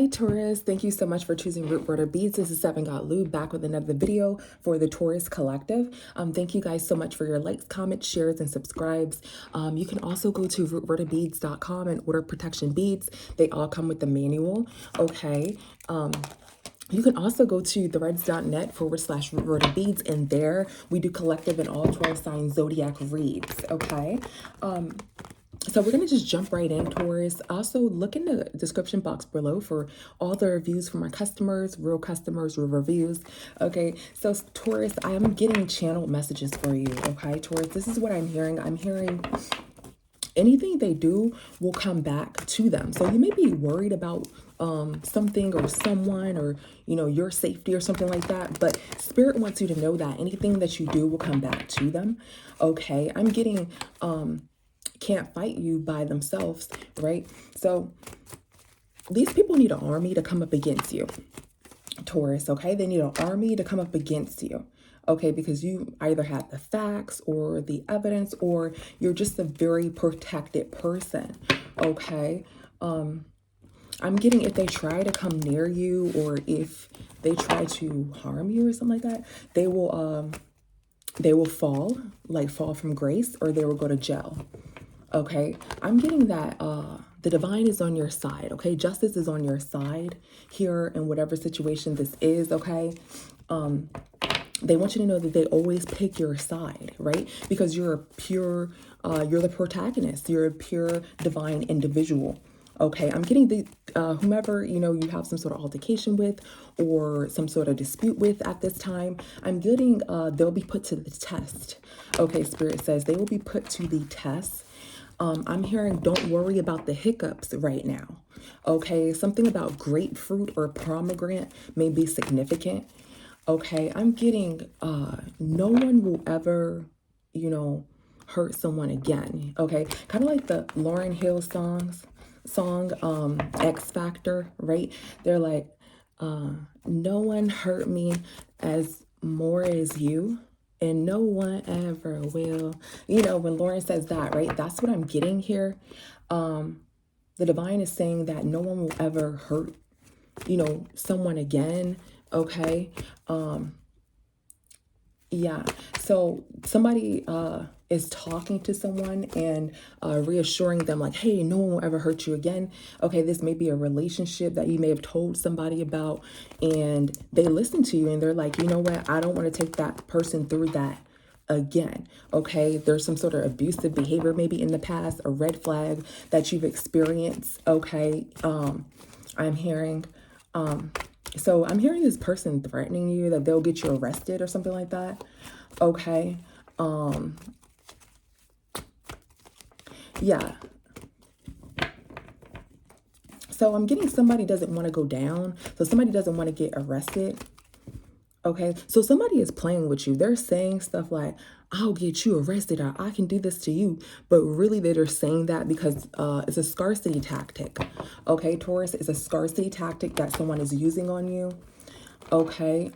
Hey Taurus, thank you so much for choosing Root Border Beads. This is Seven Got Lou back with another video for the Taurus Collective. Thank you guys so much for your likes, comments, shares, and subscribes. You can also go to rootborderbeads.com and order protection beads. They all come with the manual. Okay. You can also go to threads.net/rootborderbeads, and there we do collective and all 12 sign zodiac reads. Okay. So we're going to just jump right in, Taurus. Also, look in the description box below for all the reviews from my customers, real reviews. Okay, so Taurus, I am getting channeled messages for you. Okay, Taurus, this is what I'm hearing. I'm hearing anything they do will come back to them. So you may be worried about something or someone or, you know, your safety or something like that. But Spirit wants you to know that anything that you do will come back to them. Okay, I'm getting... can't fight you by themselves, right? So these people need an army to come up against you, Taurus, okay? They need an army to come up against you, okay? Because you either have the facts or the evidence, or you're just a very protected person, okay? I'm getting if they try to come near you or if they try to harm you or something like that, they will fall from grace, or they will go to jail. Okay, I'm getting that the divine is on your side, okay? Justice is on your side here in whatever situation this is, okay? They want you to know that they always pick your side, right? Because you're a pure, you're the protagonist. You're a pure divine individual, okay? I'm getting the, whomever, you know, you have some sort of altercation with or some sort of dispute with at this time, I'm getting, they'll be put to the test. Okay, Spirit says they will be put to the test. I'm hearing don't worry about the hiccups right now. Okay, something about grapefruit or pomegranate may be significant. Okay, I'm getting no one will ever, you know, hurt someone again. Okay, kind of like the Lauryn Hill song, X Factor, right? They're like, no one hurt me as more as you. And no one ever will. You know, when Lauren says that, right? That's what I'm getting here. The divine is saying that no one will ever hurt, you know, someone again. Okay. Yeah. So somebody is talking to someone and reassuring them like, hey, no one will ever hurt you again. Okay, this may be a relationship that you may have told somebody about, and they listen to you and they're like, you know what? I don't want to take that person through that again. Okay, there's some sort of abusive behavior maybe in the past, a red flag that you've experienced. Okay, I'm hearing... So I'm hearing this person threatening you that they'll get you arrested or something like that. Okay. Yeah. So I'm getting somebody doesn't want to go down. So somebody doesn't want to get arrested. Okay. So somebody is playing with you. They're saying stuff like, I'll get you arrested, or I can do this to you. But really they're saying that because it's a scarcity tactic. Okay, Taurus, it's a scarcity tactic that someone is using on you. Okay.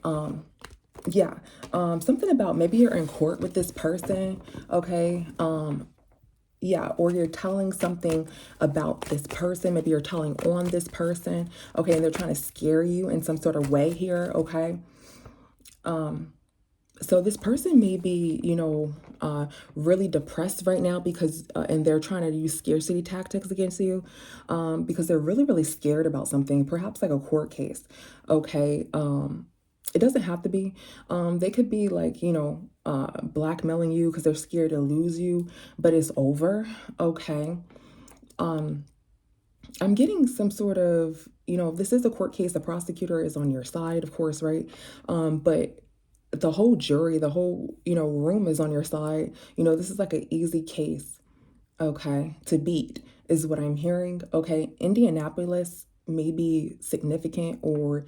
Yeah. Something about maybe you're in court with this person. Okay. Yeah, or you're telling something about this person. Maybe you're telling on this person. Okay, and they're trying to scare you in some sort of way here. Okay. So this person may be, you know, really depressed right now because, and they're trying to use scarcity tactics against you because they're really, really scared about something, perhaps like a court case. Okay. It doesn't have to be. They could be like, you know, blackmailing you because they're scared to lose you, but it's over. Okay. I'm getting some sort of, you know, this is a court case. The prosecutor is on your side, of course, right? But the whole jury, the whole, you know, room is on your side. You know, this is like an easy case, okay, to beat is what I'm hearing. Okay, Indianapolis may be significant, or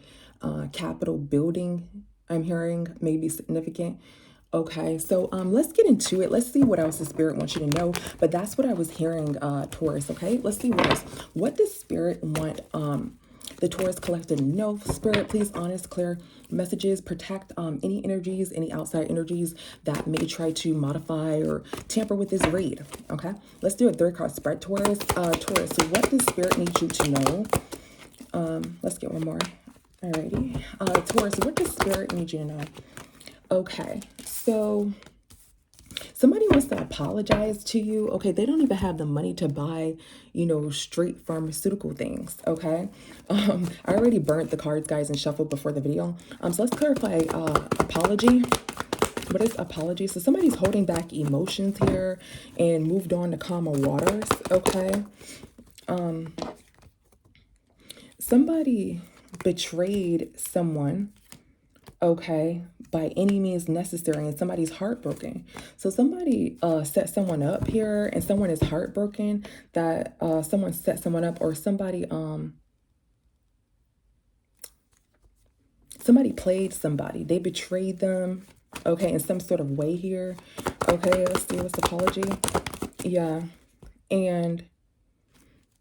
Capitol building, I'm hearing, may be significant. Okay, so let's get into it. Let's see what else the Spirit wants you to know. But that's what I was hearing, Taurus, okay? Let's see what else. What does Spirit want the Taurus collective to know? Spirit, please, honest, clear messages, protect any energies, any outside energies that may try to modify or tamper with this read, okay? Let's do a 3-card spread, Taurus. Taurus, what does Spirit need you to know Let's get one more. Alrighty. Taurus, what does spirit need you to know? Okay, so somebody wants to apologize to you. Okay, they don't even have the money to buy, straight pharmaceutical things. Okay, I already burnt the cards, guys, and shuffled before the video. So let's clarify. Apology. What is apology? So somebody's holding back emotions here and moved on to calmer waters. Okay. Somebody betrayed someone, okay, by any means necessary, and somebody's heartbroken. So somebody set someone up here, and someone is heartbroken that someone set someone up, or somebody played somebody. They betrayed them, okay, in some sort of way here. Okay, let's see, what's apology? Yeah. And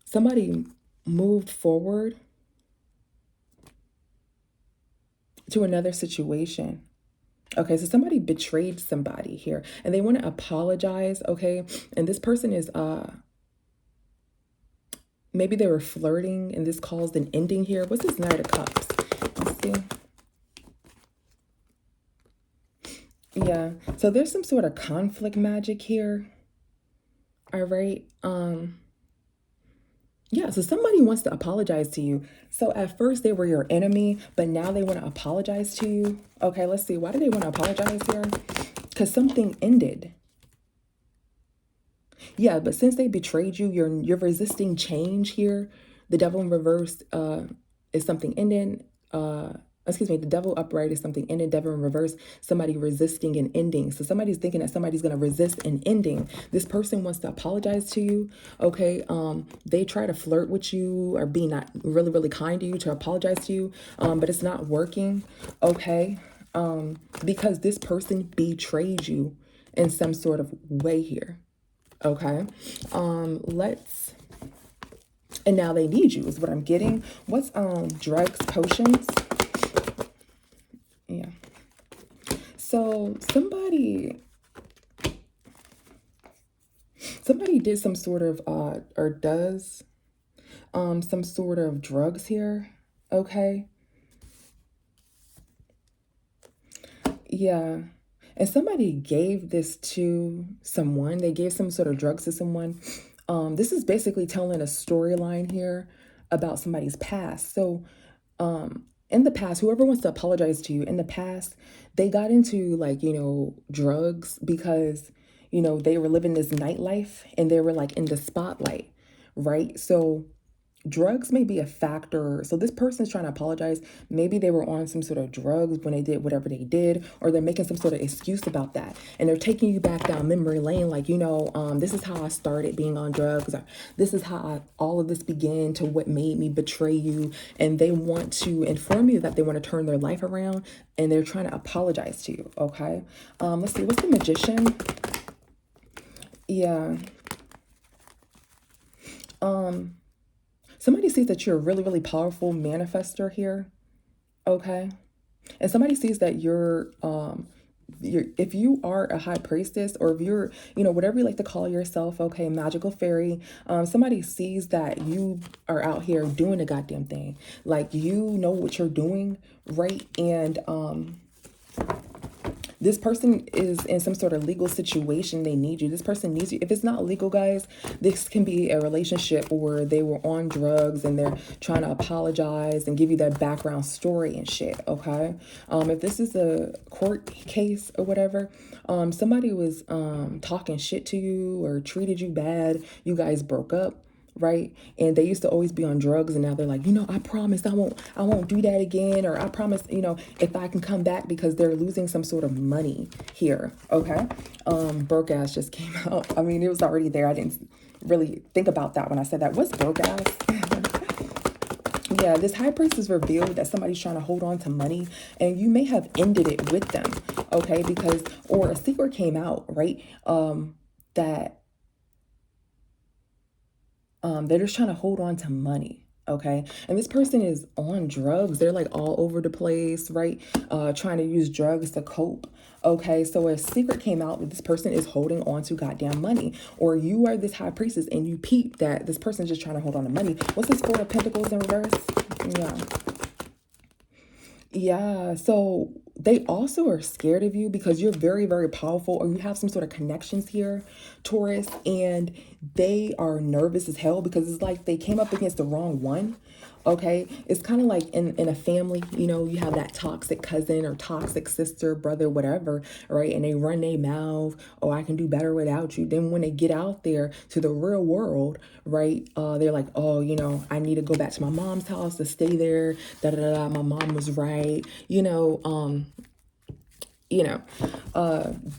somebody moved forward to another situation. Okay, so somebody betrayed somebody here and they want to apologize, okay? And this person is maybe they were flirting and this caused an ending here. What's this Knight of Cups? Let's see. Yeah, so there's some sort of conflict magic here. All right. Yeah, so somebody wants to apologize to you. So at first they were your enemy, but now they want to apologize to you. Okay, let's see. Why do they want to apologize here? Because something ended. Yeah, but since they betrayed you, you're resisting change here. The Devil in reverse is something ending. Excuse me, the Devil upright is something ending. Devil in reverse, somebody resisting an ending. So somebody's thinking that somebody's going to resist an ending. This person wants to apologize to you. Okay, they try to flirt with you or be not really, really kind to you, to apologize to you, but it's not working. Okay, because this person betrayed you in some sort of way here. Okay, and now they need you is what I'm getting. What's drugs, potions? Yeah. So somebody did some sort of or does some sort of drugs here. Okay. Yeah. And somebody gave this to someone. They gave some sort of drugs to someone. This is basically telling a storyline here about somebody's past. So in the past, whoever wants to apologize to you, in the past, they got into like, drugs because, they were living this nightlife and they were like in the spotlight, right? So drugs may be a factor. So this person's trying to apologize. Maybe they were on some sort of drugs when they did whatever they did, or they're making some sort of excuse about that. And they're taking you back down memory lane. Like, this is how I started being on drugs. Or this is how all of this began to what made me betray you. And they want to inform you that they want to turn their life around and they're trying to apologize to you. Okay. Let's see. What's the Magician? Yeah. Somebody sees that you're a really, really powerful manifester here, okay? And somebody sees that if you are a high priestess, or if you're, whatever you like to call yourself, okay, magical fairy, somebody sees that you are out here doing a goddamn thing. Like, you know what you're doing, right? And this person is in some sort of legal situation. They need you. This person needs you. If it's not legal, guys, this can be a relationship where they were on drugs and they're trying to apologize and give you that background story and shit, okay? If this is a court case or whatever, somebody was talking shit to you or treated you bad. You guys broke up. Right. And they used to always be on drugs. And now they're like, I promise I won't do that again. Or I promise, if I can come back, because they're losing some sort of money here. OK. Broke ass just came out. I mean, it was already there. I didn't really think about that when I said that. What's broke ass? Yeah, this high priestess revealed that somebody's trying to hold on to money and you may have ended it with them. OK, or a secret came out. Right. That they're just trying to hold on to money, okay? And this person is on drugs. They're like all over the place, right? Trying to use drugs to cope, okay? So a secret came out that this person is holding on to goddamn money. Or you are this high priestess and you peep that this person's just trying to hold on to money. What's this Four of Pentacles in reverse? Yeah. Yeah, so they also are scared of you because you're very, very powerful, or you have some sort of connections here, Taurus, and they are nervous as hell because it's like they came up against the wrong one. Okay, it's kind of like in a family, you know, you have that toxic cousin or toxic sister, brother, whatever, right? And they run their mouth, oh, I can do better without you. Then when they get out there to the real world, right? They're like, oh, you know, I need to go back to my mom's house to stay there. Da da da. Da, my mom was right. You know,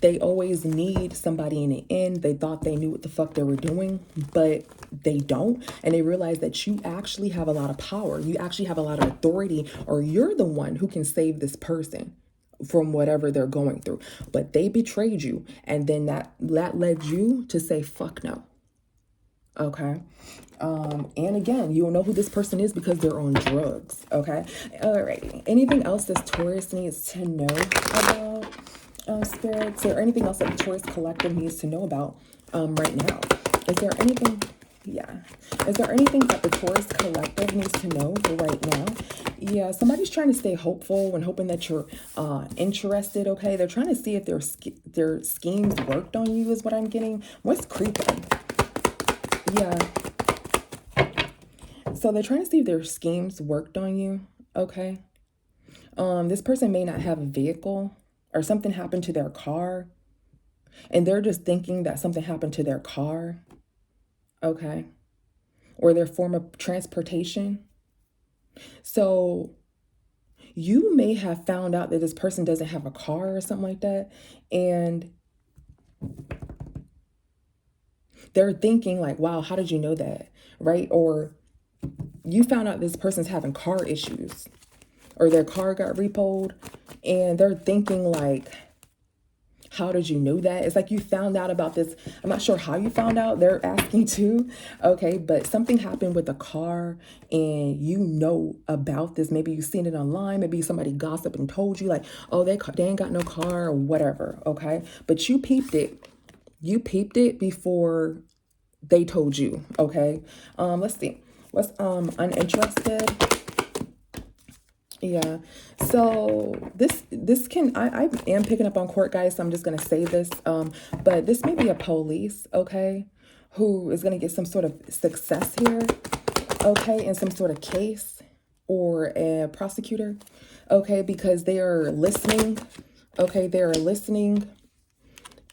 they always need somebody in the end. They thought they knew what the fuck they were doing, but they don't. And they realize that you actually have a lot of power. You actually have a lot of authority, or you're the one who can save this person from whatever they're going through. But they betrayed you. And then that led you to say, fuck no. Okay. And again, you'll know who this person is because they're on drugs. Okay. Alrighty. Anything else this Taurus needs to know about, spirits, or anything else that the Taurus collective needs to know about right now? Is there anything? Yeah. Is there anything that the Taurus collective needs to know right now? Yeah, somebody's trying to stay hopeful and hoping that you're interested. Okay, they're trying to see if their schemes worked on you. Is what I'm getting. What's creeping? Yeah. So they're trying to see if their schemes worked on you. Okay. This person may not have a vehicle, or something happened to their car, and they're just thinking that something happened to their car. Okay. Or their form of transportation. So you may have found out that this person doesn't have a car or something like that, and they're thinking like, wow, how did you know that? Right? Or you found out this person's having car issues, or their car got repoed, and they're thinking like, how did you know that? It's like you found out about this. I'm not sure how you found out. They're asking too. Okay, but something happened with a car and you know about this. Maybe you've seen it online. Maybe somebody gossiped and told you like, oh, they ain't got no car or whatever. Okay, but you peeped it. You peeped it before they told you. Okay, let's see. What's uninterested? Yeah. So this can I am picking up on court, guys, so I'm just gonna say this. But this may be a police, okay, who is gonna get some sort of success here, okay, in some sort of case, or a prosecutor, okay, because they are listening, okay, they are listening,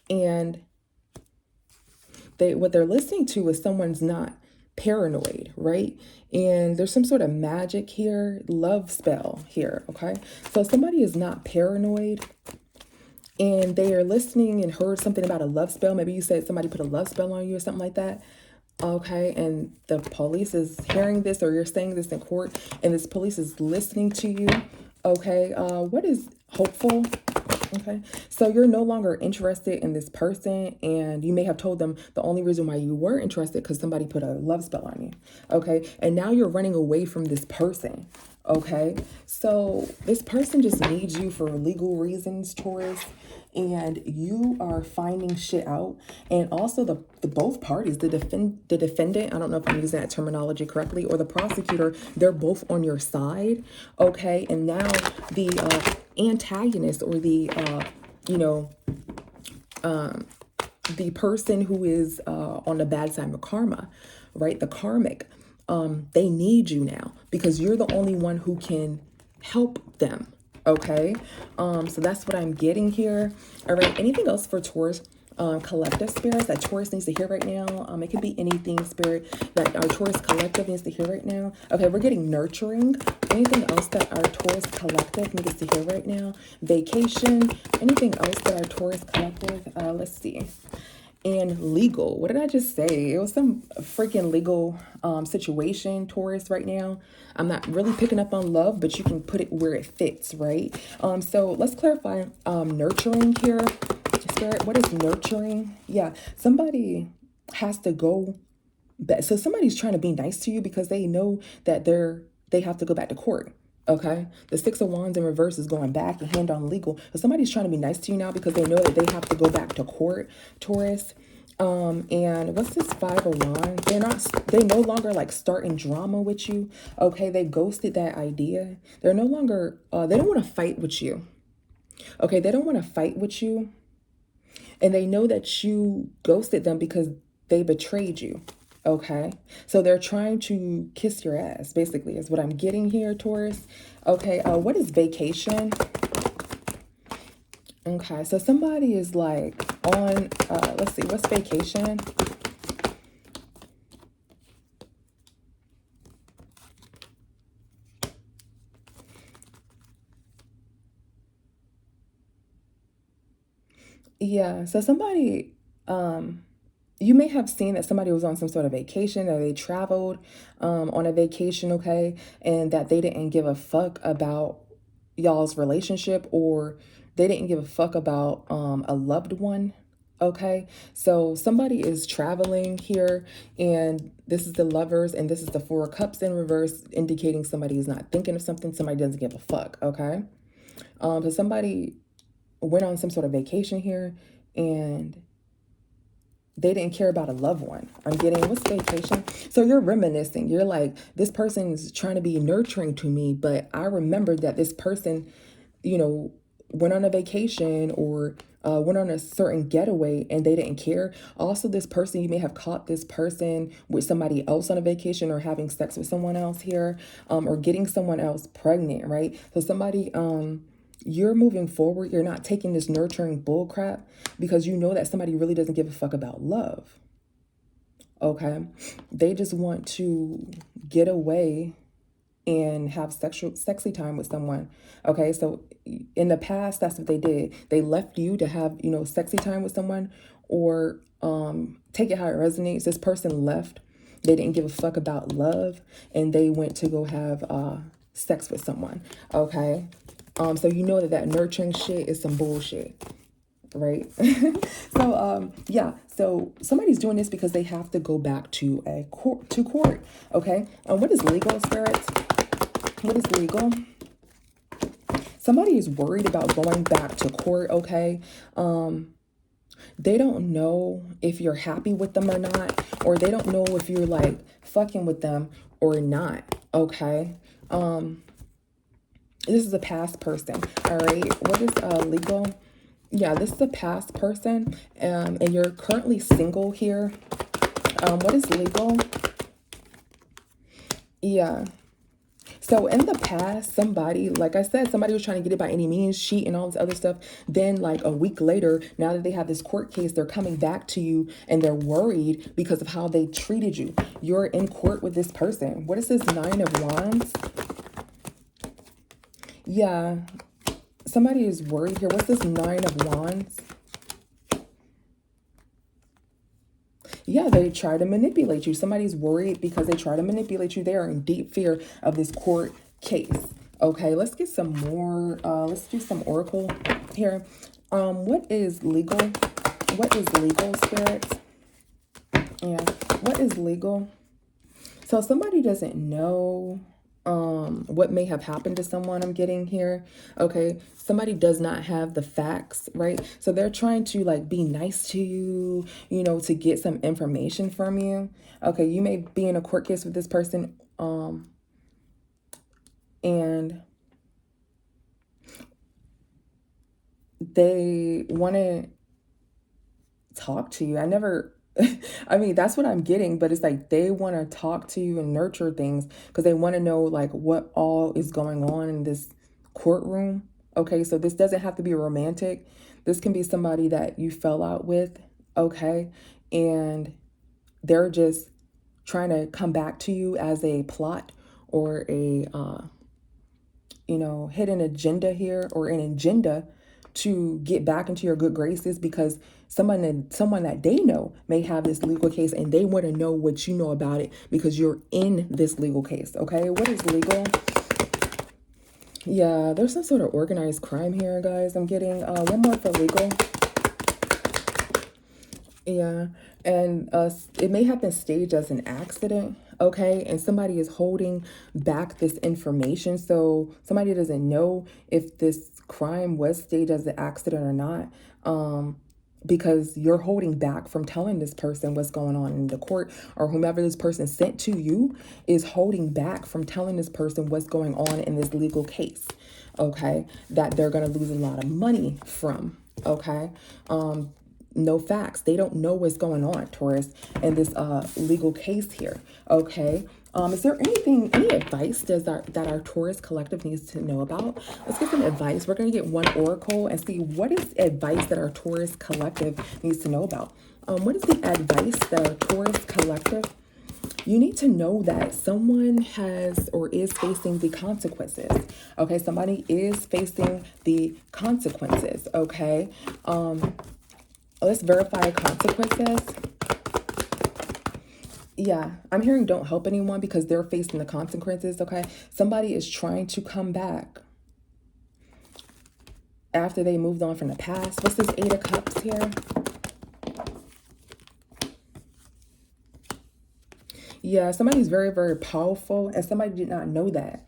and what they're listening to is someone's not paranoid, right? And there's some sort of magic here, love spell here, okay? So somebody is not paranoid, and they are listening and heard something about a love spell. Maybe you said somebody put a love spell on you or something like that. Okay, and the police is hearing this, or you're saying this in court, and this police is listening to you. Okay, what is hopeful? Okay, so you're no longer interested in this person, and you may have told them the only reason why you were interested because somebody put a love spell on you. Okay, and now you're running away from this person. Okay, so this person just needs you for legal reasons, Taurus, and you are finding shit out. And also the both parties, the defendant, I don't know if I'm using that terminology correctly, or the prosecutor, they're both on your side. Okay, and now the antagonist, or the the person who is on the bad side of karma, right? The karmic, they need you now because you're the only one who can help them. Okay, so that's what I'm getting here. All right, anything else for Taurus collective spirits that Taurus needs to hear right now? It could be anything, spirit, that our Taurus collective needs to hear right now. Okay, we're getting nurturing. Anything else that our Taurus collective needs to hear right now? Vacation. Anything else that our Taurus collective? Let's see. And legal. What did I just say? It was some freaking legal situation, Taurus, right now. I'm not really picking up on love, but you can put it where it fits, right? So let's clarify nurturing here. Spirit, what is nurturing? Yeah, somebody has to go back. So somebody's trying to be nice to you because they know that they have to go back to court. Okay, the Six of Wands in reverse is going back and hand on legal. But somebody's trying to be nice to you now because they know that they have to go back to court, Taurus. And what's this Five of Wands? They no longer like starting drama with you. Okay, they ghosted that idea. They're no longer, they don't want to fight with you. Okay, they don't want to fight with you. And they know that you ghosted them because they betrayed you. Okay, so they're trying to kiss your ass, basically, is what I'm getting here, Taurus. Okay, what is vacation? Okay, so somebody is like on, let's see, what's vacation? Yeah, so somebody, you may have seen that somebody was on some sort of vacation or they traveled on a vacation, okay, and that they didn't give a fuck about y'all's relationship, or they didn't give a fuck about a loved one. Okay, so somebody is traveling here, and this is the Lovers, and this is the Four of Cups in reverse, indicating somebody is not thinking of something, somebody doesn't give a fuck. Okay, so somebody went on some sort of vacation here, and they didn't care about a loved one. I'm getting, what's vacation? So you're reminiscing. You're like, this person's trying to be nurturing to me, but I remember that this person, you know, went on a vacation or went on a certain getaway and they didn't care. Also, this person, you may have caught this person with somebody else on a vacation or having sex with someone else here, or getting someone else pregnant, right? So somebody, you're moving forward. You're not taking this nurturing bull crap because you know that somebody really doesn't give a fuck about love. Okay. They just want to get away and have sexy time with someone. Okay. So in the past, that's what they did. They left you to have, you know, sexy time with someone, or take it how it resonates. This person left. They didn't give a fuck about love and they went to go have sex with someone. Okay. So you know that that nurturing shit is some bullshit, right? So yeah, so somebody's doing this because they have to go back to a court. Okay, what is legal, spirits? What is legal? Somebody is worried about going back to court. Okay, they don't know if you're happy with them or not, or they don't know if you're like fucking with them or not. Okay, this is a past person. All right, what is legal? Yeah, this is a past person, and you're currently single here. What is legal? Yeah. So in the past, somebody, like I said, somebody was trying to get it by any means, cheat and all this other stuff. Then like a week later, now that they have this court case, they're coming back to you and they're worried because of how they treated you. You're in court with this person. What is this Nine of Wands? Yeah. Somebody is worried here. What's this Nine of Wands? Yeah, they try to manipulate you. Somebody's worried because they try to manipulate you. They are in deep fear of this court case. Okay, let's get some more. Let's do some oracle here. What is legal? What is legal, spirits? Yeah, what is legal? So somebody doesn't know what may have happened to someone. I'm getting here. Okay, somebody does not have the facts, right? So they're trying to like be nice to you, you know, to get some information from you. Okay, you may be in a court case with this person, and they want to talk to you. I mean, that's what I'm getting, but it's like they want to talk to you and nurture things because they want to know like what all is going on in this courtroom. Okay, so this doesn't have to be romantic. This can be somebody that you fell out with, okay? And they're just trying to come back to you as a plot or a you know, hidden agenda here, or an agenda to get back into your good graces because someone that they know may have this legal case and they want to know what you know about it because you're in this legal case. Okay, what is legal? Yeah, there's some sort of organized crime here, guys. I'm getting one more for legal. Yeah, and it may have been staged as an accident, okay? And somebody is holding back this information, so somebody doesn't know if this crime was staged as an accident or not. because you're holding back from telling this person what's going on in the court, or whomever this person sent to you is holding back from telling this person what's going on in this legal case, okay, that they're going to lose a lot of money from, okay. No facts. They don't know what's going on, Taurus, in this legal case here, okay. Is there any advice that our Taurus collective needs to know about? Let's get some advice. We're going to get one oracle and see what is advice that our Taurus collective needs to know about. What is the advice that our Taurus collective? You need to know that someone has or is facing the consequences. Okay, somebody is facing the consequences. Okay, let's verify consequences. Yeah, I'm hearing don't help anyone because they're facing the consequences, okay? Somebody is trying to come back after they moved on from the past. What's this Eight of Cups here? Yeah, somebody's very, very powerful and somebody did not know that.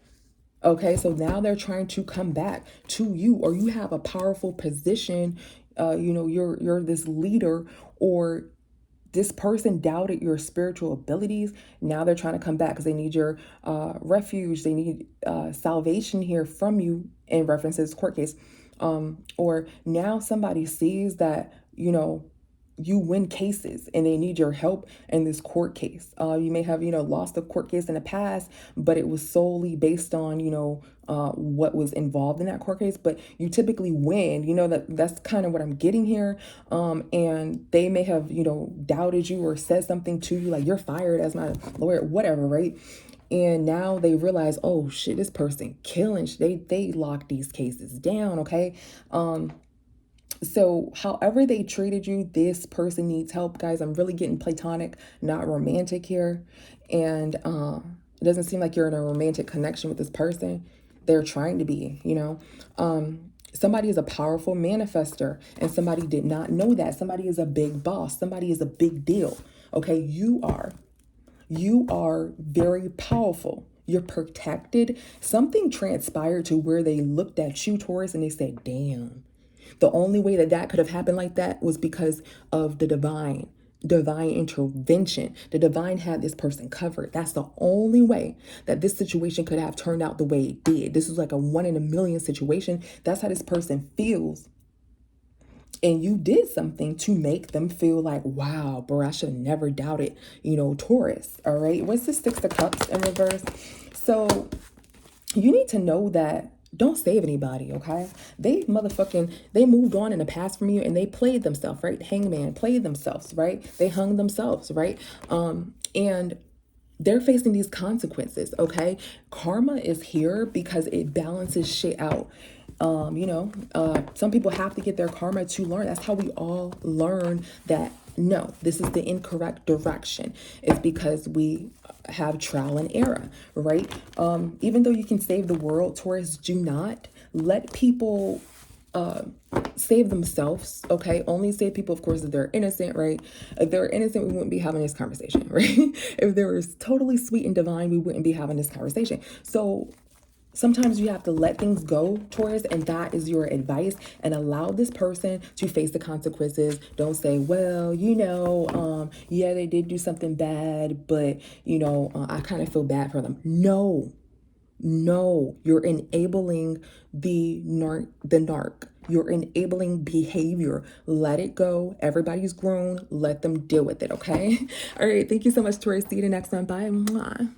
Okay, so now they're trying to come back to you, or you have a powerful position. You know, you're this leader, or this person doubted your spiritual abilities. Now they're trying to come back because they need your refuge. They need salvation here from you in reference to this court case. Or now somebody sees that, you know, you win cases and they need your help in this court case. You may have, you know, lost a court case in the past, but it was solely based on, you know, what was involved in that court case, but you typically win, you know, that's kind of what I'm getting here. And they may have, you know, doubted you or said something to you like, you're fired as my lawyer, whatever, right? And now they realize, oh shit, this person killing, they locked these cases down, okay? So however they treated you, this person needs help, guys. I'm really getting platonic, not romantic here. And it doesn't seem like you're in a romantic connection with this person. They're trying to be, you know. Somebody is a powerful manifester and somebody did not know that. Somebody is a big boss. Somebody is a big deal. Okay, you are very powerful. You're protected. Something transpired to where they looked at you, Taurus, and they said, damn. The only way that could have happened like that was because of the divine intervention. The divine had this person covered. That's the only way that this situation could have turned out the way it did. This is like a 1 in a million situation. That's how this person feels. And you did something to make them feel like, wow, bro, I should have never doubted, you know, Taurus. All right. What's the Six of Cups in reverse? So you need to know that don't save anybody, okay? They moved on in the past from you and they played themselves, right? Hangman played themselves, right? They hung themselves, right? And they're facing these consequences, okay? Karma is here because it balances shit out. Some people have to get their karma to learn. That's how we all learn that, no, this is the incorrect direction. It's because we have trial and error, right? Even though you can save the world, Taurus, do not let people save themselves, okay? Only save people, of course, if they're innocent, right? If they're innocent, we wouldn't be having this conversation, right? If they were totally sweet and divine, we wouldn't be having this conversation. So sometimes you have to let things go, Taurus, and that is your advice, and allow this person to face the consequences. Don't say, well, yeah, they did do something bad, but, I kind of feel bad for them. No, you're enabling the narc. You're enabling behavior. Let it go. Everybody's grown. Let them deal with it, okay? All right. Thank you so much, Taurus. See you the next one. Bye. Mwah.